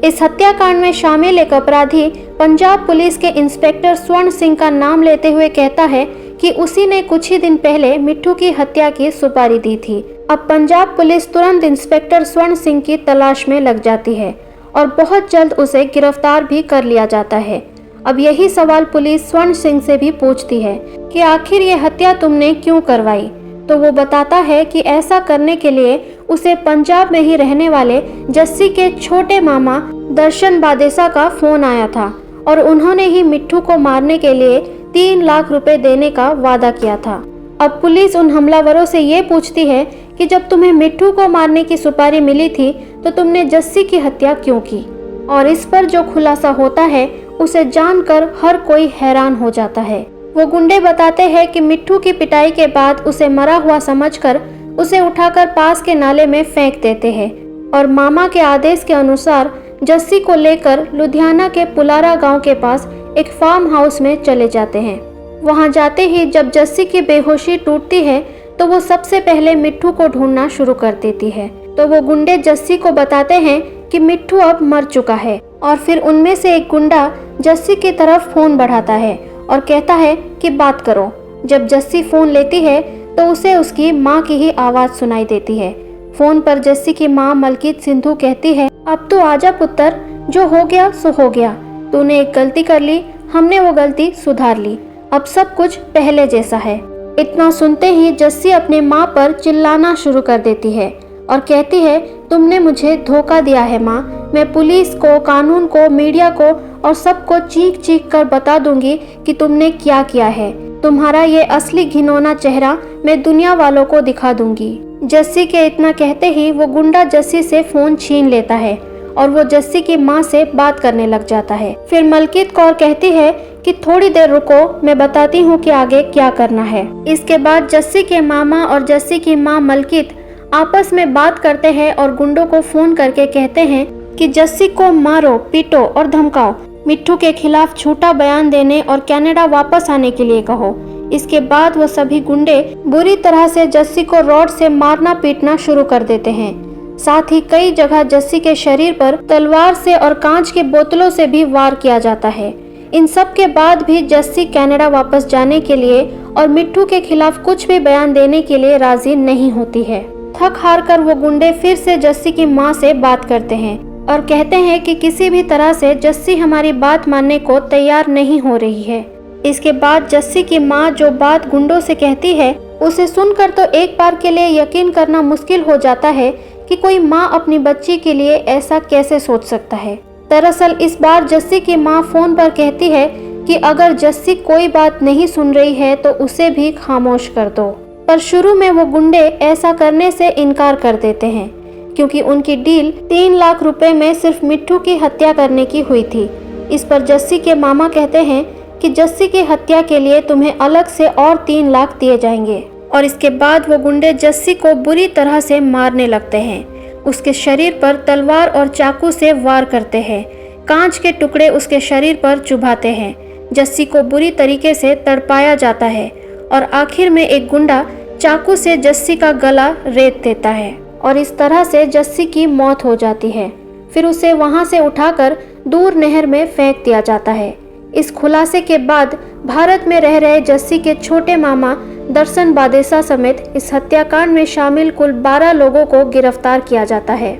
इस हत्याकांड में शामिल एक अपराधी पंजाब पुलिस के इंस्पेक्टर स्वर्ण सिंह का नाम लेते हुए कहता है कि उसी ने कुछ ही दिन पहले मिट्ठू की हत्या की सुपारी दी थी। अब पंजाब पुलिस तुरंत इंस्पेक्टर स्वर्ण सिंह की तलाश में लग जाती है और बहुत जल्द उसे गिरफ्तार भी कर लिया जाता है। अब यही सवाल पुलिस स्वर्ण सिंह से भी पूछती है कि आखिर ये हत्या तुमने क्यों करवाई, तो वो बताता है कि ऐसा करने के लिए उसे पंजाब में ही रहने वाले जस्सी के छोटे मामा दर्शन बादेसा का फोन आया था और उन्होंने ही मिट्ठू को मारने के लिए 3 लाख रुपए देने का वादा किया था। अब पुलिस उन हमलावरों से ये पूछती है कि जब तुम्हें मिट्ठू को मारने की सुपारी मिली थी तो तुमने जस्सी की हत्या क्यों की, और इस पर जो खुलासा होता है उसे जानकर हर कोई हैरान हो जाता है। वो गुंडे बताते हैं कि मिट्ठू की पिटाई के बाद उसे मरा हुआ समझकर उसे उठाकर पास के नाले में फेंक देते हैं और मामा के आदेश के अनुसार जस्सी को लेकर लुधियाना के पुलारा गांव के पास एक फार्म हाउस में चले जाते हैं। वहां जाते ही जब जस्सी की बेहोशी टूटती है तो वो सबसे पहले मिट्ठू को ढूंढना शुरू कर देती है। तो वो गुंडे जस्सी को बताते हैं कि मिट्ठू अब मर चुका है और फिर उनमें से एक गुंडा जस्सी की तरफ फोन बढ़ाता है और कहता है कि बात करो। जब जस्सी फोन लेती है तो उसे उसकी माँ की ही आवाज़ सुनाई देती है। फोन पर जस्सी की माँ मलकीत सिंधु कहती है, अब तो आजा पुत्र, जो हो गया सो हो गया, तूने एक गलती कर ली, हमने वो गलती सुधार ली, अब सब कुछ पहले जैसा है। इतना सुनते ही जस्सी अपने माँ पर चिल्लाना शुरू कर देती है और कहती है, तुमने मुझे धोखा दिया है माँ, मैं पुलिस को, कानून को, मीडिया को और सबको चीख चीख कर बता दूंगी कि तुमने क्या किया है। तुम्हारा ये असली घिनौना चेहरा मैं दुनिया वालों को दिखा दूंगी। जस्सी के इतना कहते ही वो गुंडा जस्सी से फोन छीन लेता है और वो जस्सी की माँ से बात करने लग जाता है। फिर मलकीत कौर कहती है कि थोड़ी देर रुको, मैं बताती हूँ कि आगे क्या करना है। इसके बाद जस्सी के मामा और जस्सी की माँ मलकीत आपस में बात करते हैं और गुंडों को फोन करके कहते हैं कि जस्सी को मारो, पीटो और धमकाओ, मिट्ठू के खिलाफ झूठा बयान देने और कनाडा वापस आने के लिए कहो। इसके बाद वो सभी गुंडे बुरी तरह से जस्सी को रॉड से मारना पीटना शुरू कर देते हैं। साथ ही कई जगह जस्सी के शरीर पर तलवार से और कांच की बोतलों से भी वार किया जाता है। इन सब के बाद भी जस्सी कनाडा वापस जाने के लिए और मिट्ठू के खिलाफ कुछ भी बयान देने के लिए राजी नहीं होती है। थक हार कर वो गुंडे फिर से जस्सी की माँ से बात करते हैं और कहते हैं कि किसी भी तरह से जस्सी हमारी बात मानने को तैयार नहीं हो रही है। इसके बाद जस्सी की माँ जो बात गुंडों से कहती है उसे सुनकर तो एक बार के लिए यकीन करना मुश्किल हो जाता है कि कोई माँ अपनी बच्ची के लिए ऐसा कैसे सोच सकता है। दरअसल इस बार जस्सी की माँ फोन पर कहती है कि अगर जस्सी कोई बात नहीं सुन रही है तो उसे भी खामोश कर दो। पर शुरू में वो गुंडे ऐसा करने से इनकार कर देते हैं क्योंकि उनकी डील 3 लाख रुपए में सिर्फ मिट्ठू की हत्या करने की हुई थी। इस पर जस्सी के मामा कहते हैं कि जस्सी की हत्या के लिए तुम्हें अलग से और 3 लाख दिए जाएंगे। और इसके बाद वो गुंडे जस्सी को बुरी तरह से मारने लगते हैं। उसके शरीर पर तलवार और चाकू से वार करते हैं, कांच के टुकड़े उसके शरीर पर चुभाते हैं। जस्सी को बुरी तरीके से तड़पाया जाता है और आखिर में एक गुंडा चाकू से जस्सी का गला रेत देता है और इस तरह से जस्सी की मौत हो जाती है। फिर उसे वहां से उठाकर दूर नहर में फेंक दिया जाता है। इस खुलासे के बाद भारत में रह रहे जस्सी के छोटे मामा दर्शन बादेसा समेत इस हत्याकांड में शामिल कुल 12 लोगों को गिरफ्तार किया जाता है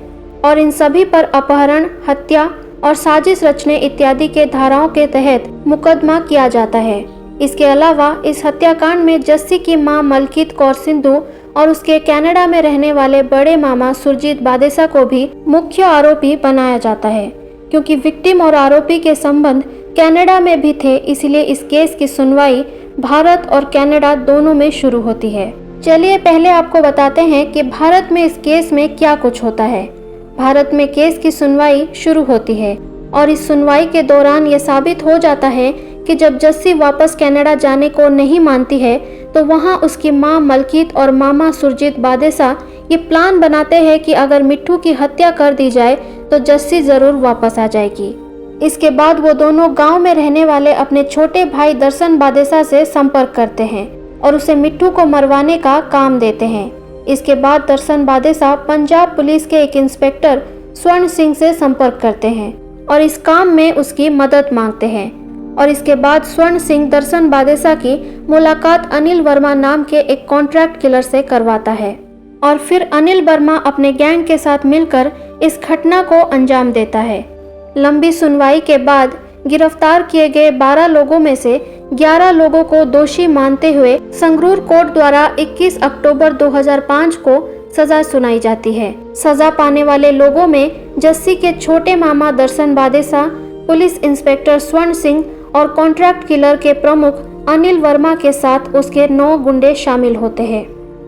और इन सभी पर अपहरण, हत्या और साजिश रचने इत्यादि के धाराओं के तहत मुकदमा किया जाता है। इसके अलावा इस हत्याकांड में जस्सी की मां मलकीत कौर सिंधु और उसके कनाडा में रहने वाले बड़े मामा सुरजीत बादेसा को भी मुख्य आरोपी बनाया जाता है। क्योंकि विक्टिम और आरोपी के संबंध कनाडा में भी थे, इसलिए इस केस की सुनवाई भारत और कनाडा दोनों में शुरू होती है। चलिए पहले आपको बताते हैं कि भारत में इस केस में क्या कुछ होता है। भारत में केस की सुनवाई शुरू होती है और इस सुनवाई के दौरान ये साबित हो जाता है कि जब जस्सी वापस कनाडा जाने को नहीं मानती है तो वहाँ उसकी माँ मलकीत और मामा सुरजीत बादेसा ये प्लान बनाते हैं कि अगर मिट्ठू की हत्या कर दी जाए तो जस्सी ज़रूर वापस आ जाएगी। इसके बाद वो दोनों गांव में रहने वाले अपने छोटे भाई दर्शन बादेसा से संपर्क करते हैं और उसे मिट्ठू को मरवाने का काम देते हैं। इसके बाद दर्शन बादेसा पंजाब पुलिस के एक इंस्पेक्टर स्वर्ण सिंह से संपर्क करते हैं और इस काम में उसकी मदद मांगते हैं। और इसके बाद स्वर्ण सिंह दर्शन बादेसा की मुलाकात अनिल वर्मा नाम के एक कॉन्ट्रैक्ट किलर से करवाता है और फिर अनिल वर्मा अपने गैंग के साथ मिलकर इस घटना को अंजाम देता है। लंबी सुनवाई के बाद गिरफ्तार किए गए 12 लोगों में से 11 लोगों को दोषी मानते हुए संगरूर कोर्ट द्वारा 21 अक्टूबर 2005 को सजा सुनाई जाती है। सजा पाने वाले लोगों में जस्सी के छोटे मामा दर्शन बादेसा, पुलिस इंस्पेक्टर स्वर्ण सिंह और कॉन्ट्रैक्ट किलर के प्रमुख अनिल वर्मा के साथ उसके 9 गुंडे शामिल होते हैं।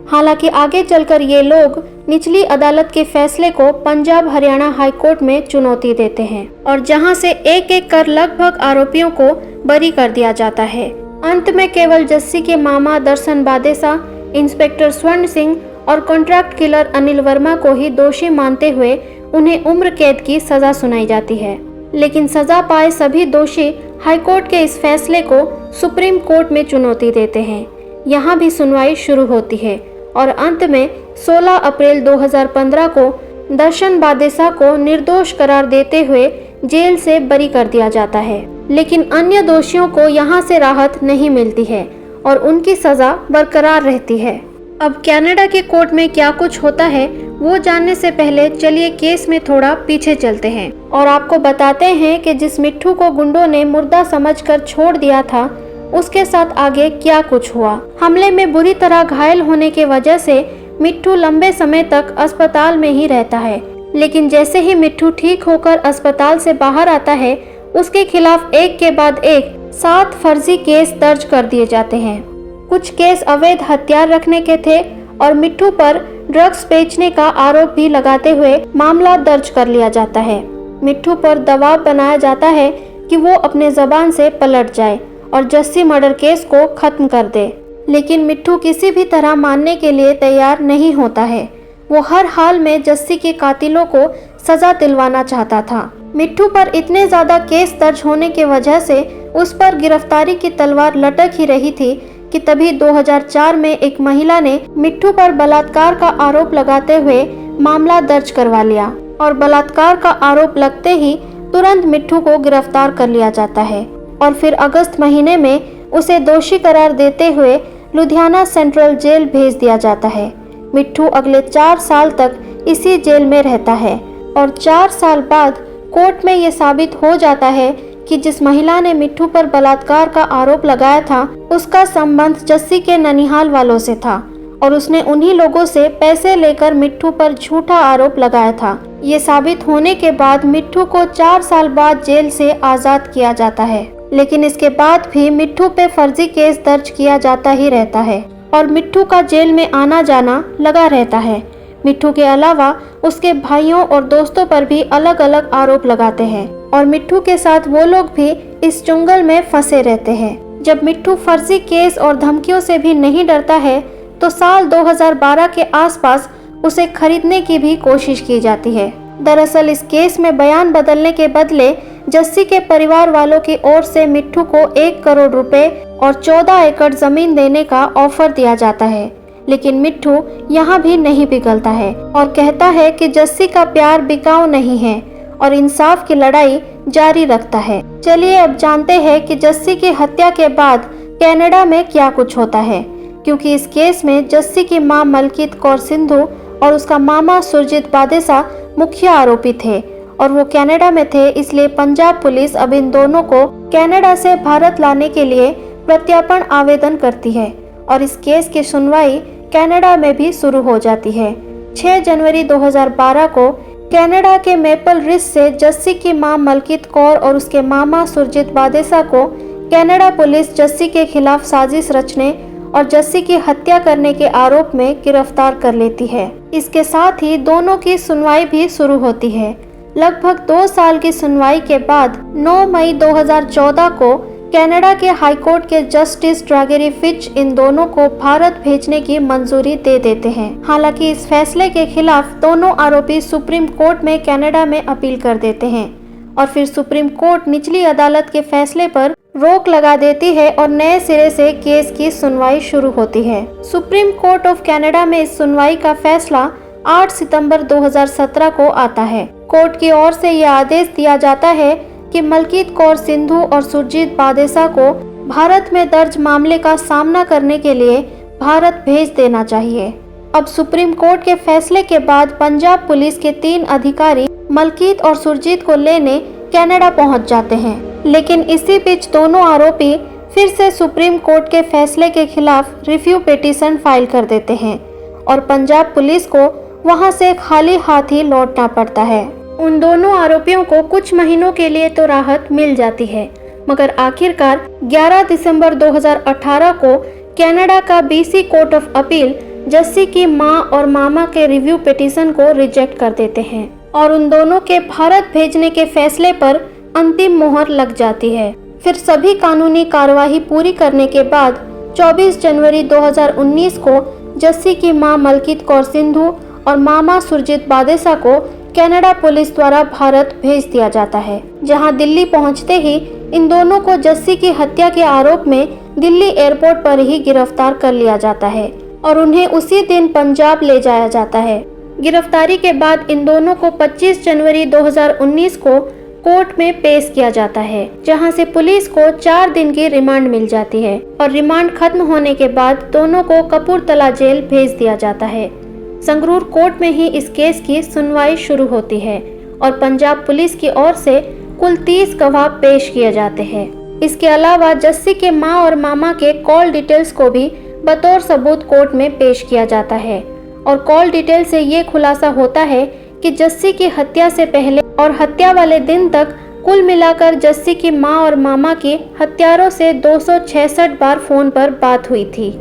हालांकि आगे चलकर ये लोग निचली अदालत के फैसले को पंजाब हरियाणा हाई कोर्ट में चुनौती देते हैं और जहां से एक एक कर लगभग आरोपियों को बरी कर दिया जाता है। अंत में केवल जस्सी के मामा दर्शन बादेसा, इंस्पेक्टर स्वर्ण सिंह और कॉन्ट्रैक्ट किलर अनिल वर्मा को ही दोषी मानते हुए उन्हें उम्र कैद की सजा सुनाई जाती है। लेकिन सजा पाए सभी दोषी हाईकोर्ट के इस फैसले को सुप्रीम कोर्ट में चुनौती देते हैं। यहाँ भी सुनवाई शुरू होती है और अंत में 16 अप्रैल 2015 को दर्शन बादेसा को निर्दोष करार देते हुए जेल से बरी कर दिया जाता है। लेकिन अन्य दोषियों को यहाँ से राहत नहीं मिलती है और उनकी सजा बरकरार रहती है। अब कनाडा के कोर्ट में क्या कुछ होता है वो जानने से पहले चलिए केस में थोड़ा पीछे चलते हैं और आपको बताते हैं कि जिस मिट्ठू को गुंडों ने मुर्दा समझकर छोड़ दिया था उसके साथ आगे क्या कुछ हुआ। हमले में बुरी तरह घायल होने के वजह से मिट्ठू लंबे समय तक अस्पताल में ही रहता है। लेकिन जैसे ही मिट्ठू ठीक होकर अस्पताल से बाहर आता है उसके खिलाफ एक के बाद एक 7 फर्जी केस दर्ज कर दिए जाते हैं। कुछ केस अवैध हथियार रखने के थे और मिट्ठू पर ड्रग्स बेचने का आरोप भी लगाते हुए मामला दर्ज कर लिया जाता है। मिट्ठू पर दबाव बनाया जाता है कि वो अपने जबान से पलट जाए और जस्सी मर्डर केस को खत्म कर दे। लेकिन मिट्ठू किसी भी तरह मानने के लिए तैयार नहीं होता है। वो हर हाल में जस्सी के कातिलों को सजा दिलवाना चाहता था। मिट्ठू पर इतने ज्यादा केस दर्ज होने की वजह से उस पर गिरफ्तारी की तलवार लटक ही रही थी कि तभी 2004 में एक महिला ने मिट्ठू पर बलात्कार का आरोप लगाते हुए मामला दर्ज करवा लिया और बलात्कार का आरोप लगते ही तुरंत मिट्ठू को गिरफ्तार कर लिया जाता है और फिर अगस्त महीने में उसे दोषी करार देते हुए लुधियाना सेंट्रल जेल भेज दिया जाता है। मिट्ठू अगले 4 साल तक इसी जेल में रहता है और 4 साल बाद कोर्ट में ये साबित हो जाता है कि जिस महिला ने मिट्ठू पर बलात्कार का आरोप लगाया था उसका संबंध जस्सी के ननिहाल वालों से था और उसने उन्हीं लोगों से पैसे लेकर मिट्ठू पर झूठा आरोप लगाया था। ये साबित होने के बाद मिट्ठू को 4 साल बाद जेल से आजाद किया जाता है। लेकिन इसके बाद भी मिट्ठू पे फर्जी केस दर्ज किया जाता ही रहता है और मिट्ठू का जेल में आना जाना लगा रहता है। मिट्ठू के अलावा उसके भाइयों और दोस्तों पर भी अलग अलग आरोप लगाते हैं और मिट्ठू के साथ वो लोग भी इस चुंगल में फंसे रहते हैं। जब मिट्ठू फर्जी केस और धमकियों से भी नहीं डरता है तो साल 2012 के आसपास उसे खरीदने की भी कोशिश की जाती है। दरअसल इस केस में बयान बदलने के बदले जस्सी के परिवार वालों की ओर से मिट्ठू को 1 करोड़ रुपए और 14 एकड़ जमीन देने का ऑफर दिया जाता है। लेकिन मिट्ठू यहाँ भी नहीं पिघलता है और कहता है कि जस्सी का प्यार बिकाऊ नहीं है और इंसाफ की लड़ाई जारी रखता है। चलिए अब जानते हैं कि जस्सी की हत्या के बाद कनाडा में क्या कुछ होता है, क्योंकि इस केस में जस्सी की मां मलकीत कौर सिंधु और उसका मामा सुरजीत बादेसा मुख्य आरोपी थे और वो कनाडा में थे। इसलिए पंजाब पुलिस अब इन दोनों को कनाडा से भारत लाने के लिए प्रत्यार्पण आवेदन करती है और इस केस की सुनवाई कनाडा में भी शुरू हो जाती है। 6 जनवरी 2012 को कनाडा के मेपल रिज से जस्सी की मां मलकीत कौर और उसके मामा सुरजीत बादेसा को कनाडा पुलिस जस्सी के खिलाफ साजिश रचने और जस्सी की हत्या करने के आरोप में गिरफ्तार कर लेती है। इसके साथ ही दोनों की सुनवाई भी शुरू होती है। लगभग 2 साल की सुनवाई के बाद 9 मई 2014 को कनाडा के हाईकोर्ट के जस्टिस ड्रैगरी फिच इन दोनों को भारत भेजने की मंजूरी दे देते हैं। हालांकि इस फैसले के खिलाफ दोनों आरोपी सुप्रीम कोर्ट में कनाडा में अपील कर देते हैं और फिर सुप्रीम कोर्ट निचली अदालत के फैसले पर रोक लगा देती है और नए सिरे से केस की सुनवाई शुरू होती है। सुप्रीम कोर्ट ऑफ कनाडा में इस सुनवाई का फैसला 8 सितंबर 2017 को आता है। कोर्ट की ओर से यह आदेश दिया जाता है कि मलकीत कौर सिंधु और सुरजीत बादेसा को भारत में दर्ज मामले का सामना करने के लिए भारत भेज देना चाहिए। अब सुप्रीम कोर्ट के फैसले के बाद पंजाब पुलिस के 3 अधिकारी मलकीत और सुरजीत को लेने कनाडा पहुंच जाते हैं, लेकिन इसी बीच दोनों आरोपी फिर से सुप्रीम कोर्ट के फैसले के खिलाफ रिव्यू पिटीशन फाइल कर देते हैं और पंजाब पुलिस को वहां से खाली हाथ ही लौटना पड़ता है। उन दोनों आरोपियों को कुछ महीनों के लिए तो राहत मिल जाती है, मगर आखिरकार 11 दिसंबर 2018 को कनाडा का BC court of appeal Jassi की मां और मामा के रिव्यू पिटीशन को रिजेक्ट कर देते हैं और उन दोनों के भारत भेजने के फैसले पर अंतिम मोहर लग जाती है। फिर सभी कानूनी कार्यवाही पूरी करने के बाद 24 जनवरी 2019 को जस्सी की मां मलकीत कौर सिंधु और मामा सुरजीत बादेसा को कनाडा पुलिस द्वारा भारत भेज दिया जाता है, जहां दिल्ली पहुंचते ही इन दोनों को जस्सी की हत्या के आरोप में दिल्ली एयरपोर्ट पर ही गिरफ्तार कर लिया जाता है और उन्हें उसी दिन पंजाब ले जाया जाता है। गिरफ्तारी के बाद इन दोनों को 25 जनवरी 2019 को कोर्ट में पेश किया जाता है, जहां से पुलिस को 4 दिन की रिमांड मिल जाती है और रिमांड खत्म होने के बाद दोनों को कपूरथला जेल भेज दिया जाता है। संगरूर कोर्ट में ही इस केस की सुनवाई शुरू होती है और पंजाब पुलिस की ओर से कुल 30 गवाह पेश किए जाते हैं। इसके अलावा जस्सी के मां और मामा के कॉल डिटेल्स को भी बतौर सबूत कोर्ट में पेश किया जाता है और कॉल डिटेल से ये खुलासा होता है कि जस्सी की हत्या से पहले और हत्या वाले दिन तक कुल मिलाकर जस्सी की मां और मामा की हत्यारों से 266 बार फोन पर बात हुई थी।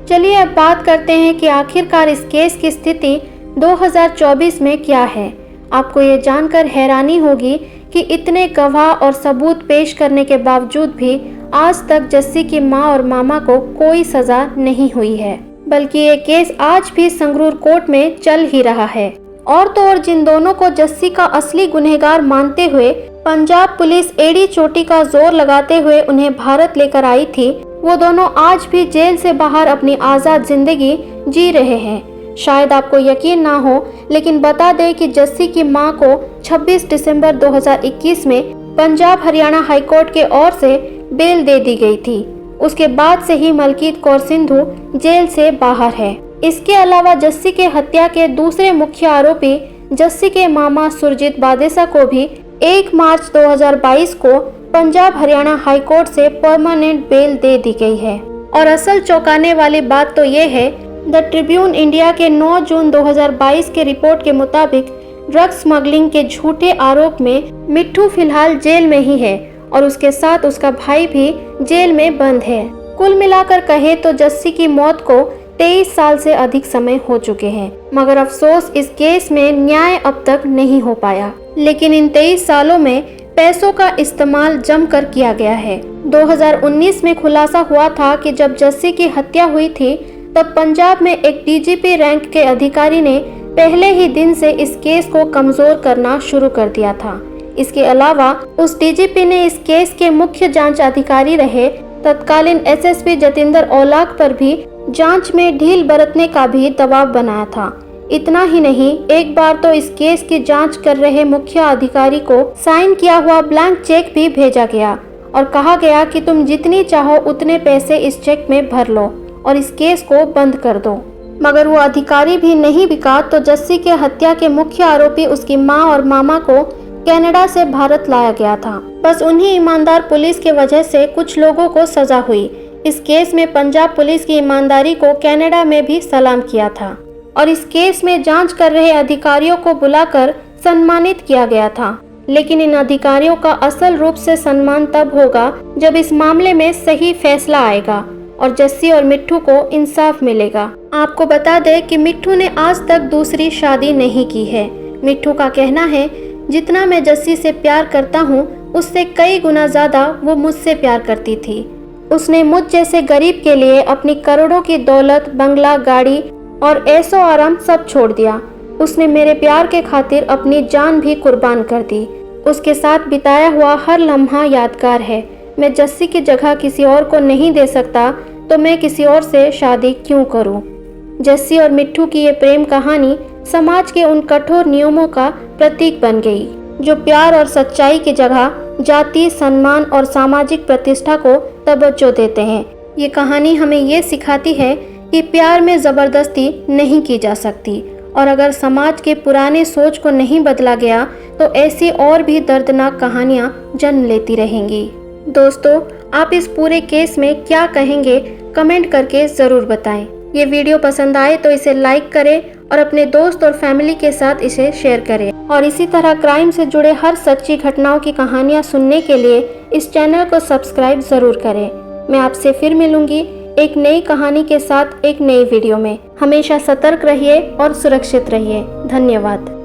चलिए अब बात करते हैं कि आखिरकार इस केस की स्थिति 2024 में क्या है। आपको ये जानकर हैरानी होगी कि इतने गवाह और सबूत पेश करने के बावजूद भी आज तक जस्सी की मां और मामा को कोई सजा नहीं हुई है, बल्कि ये केस आज भी संगरूर कोर्ट में चल ही रहा है। और तो और जिन दोनों को जस्सी का असली गुनहगार मानते हुए पंजाब पुलिस एड़ी चोटी का जोर लगाते हुए उन्हें भारत लेकर आई थी, वो दोनों आज भी जेल से बाहर अपनी आज़ाद जिंदगी जी रहे हैं। शायद आपको यकीन ना हो, लेकिन बता दें कि जस्सी की मां को 26 दिसंबर 2021 में पंजाब हरियाणा हाईकोर्ट के ओर से बेल दे दी गई थी। उसके बाद से ही मलकीत कौर सिंधु जेल से बाहर है। इसके अलावा जस्सी के हत्या के दूसरे मुख्य आरोपी जस्सी के मामा सुरजीत बादेसा को भी 1 मार्च 2022 को पंजाब हरियाणा हाईकोर्ट से परमानेंट बेल दे दी गई है। और असल चौंकाने वाली बात तो ये है, द ट्रिब्यून इंडिया के 9 जून 2022 के रिपोर्ट के मुताबिक ड्रग स्मगलिंग के झूठे आरोप में मिट्ठू फिलहाल जेल में ही है और उसके साथ उसका भाई भी जेल में बंद है। कुल मिलाकर कहे तो जस्सी की मौत को 23 साल से अधिक समय हो चुके हैं, मगर अफसोस इस केस में न्याय अब तक नहीं हो पाया। लेकिन इन 23 सालों में पैसों का इस्तेमाल जमकर किया गया है। 2019 में खुलासा हुआ था कि जब जस्सी की हत्या हुई थी तब पंजाब में एक DGP रैंक के अधिकारी ने पहले ही दिन से इस केस को कमजोर करना शुरू कर दिया था। इसके अलावा उस DGP ने इस केस के मुख्य जांच अधिकारी रहे तत्कालीन SSP जतिंदर औलाख पर भी जांच में ढील बरतने का भी दबाव बनाया था। इतना ही नहीं, एक बार तो इस केस की जांच कर रहे मुख्य अधिकारी को साइन किया हुआ ब्लैंक चेक भी भेजा गया और कहा गया कि तुम जितनी चाहो उतने पैसे इस चेक में भर लो और इस केस को बंद कर दो। मगर वो अधिकारी भी नहीं बिका तो जस्सी के हत्या के मुख्य आरोपी उसकी मां और मामा को कनाडा से भारत लाया गया था। बस उन्हीं ईमानदार पुलिस के वजह से कुछ लोगों को सजा हुई। इस केस में पंजाब पुलिस की ईमानदारी को कनाडा में भी सलाम किया था और इस केस में जांच कर रहे अधिकारियों को बुलाकर सम्मानित किया गया था। लेकिन इन अधिकारियों का असल रूप से सम्मान तब होगा जब इस मामले में सही फैसला आएगा और जस्सी और मिट्ठू को इंसाफ मिलेगा। आपको बता दें कि मिट्ठू ने आज तक दूसरी शादी नहीं की है। मिट्ठू का कहना है, जितना मैं जस्सी से प्यार करता हूँ उससे कई गुना ज़्यादा वो मुझसे प्यार करती थी। उसने मुझ जैसे गरीब के लिए अपनी करोड़ों की दौलत, बंगला, गाड़ी और ऐशो आराम सब छोड़ दिया। उसने मेरे प्यार के खातिर अपनी जान भी कुर्बान कर दी। उसके साथ बिताया हुआ हर लम्हा यादगार है। मैं जस्सी की जगह किसी और को नहीं दे सकता तो मैं किसी और से शादी क्यों करूं? जस्सी और मिट्ठू की ये प्रेम कहानी समाज के उन कठोर नियमों का प्रतीक बन गई जो प्यार और सच्चाई की जगह जाति, सम्मान और सामाजिक प्रतिष्ठा को तवज्जो देते हैं। ये कहानी हमें ये सिखाती है कि प्यार में ज़बरदस्ती नहीं की जा सकती और अगर समाज के पुराने सोच को नहीं बदला गया तो ऐसी और भी दर्दनाक कहानियाँ जन्म लेती रहेंगी। दोस्तों, आप इस पूरे केस में क्या कहेंगे कमेंट करके ज़रूर बताएं। ये वीडियो पसंद आए तो इसे लाइक करें और अपने दोस्त और फैमिली के साथ इसे शेयर करें। और इसी तरह क्राइम से जुड़े हर सच्ची घटनाओं की कहानियाँ सुनने के लिए इस चैनल को सब्सक्राइब ज़रूर करें। मैं आपसे फिर मिलूंगी एक नई कहानी के साथ एक नई वीडियो में। हमेशा सतर्क रहिए और सुरक्षित रहिए। धन्यवाद।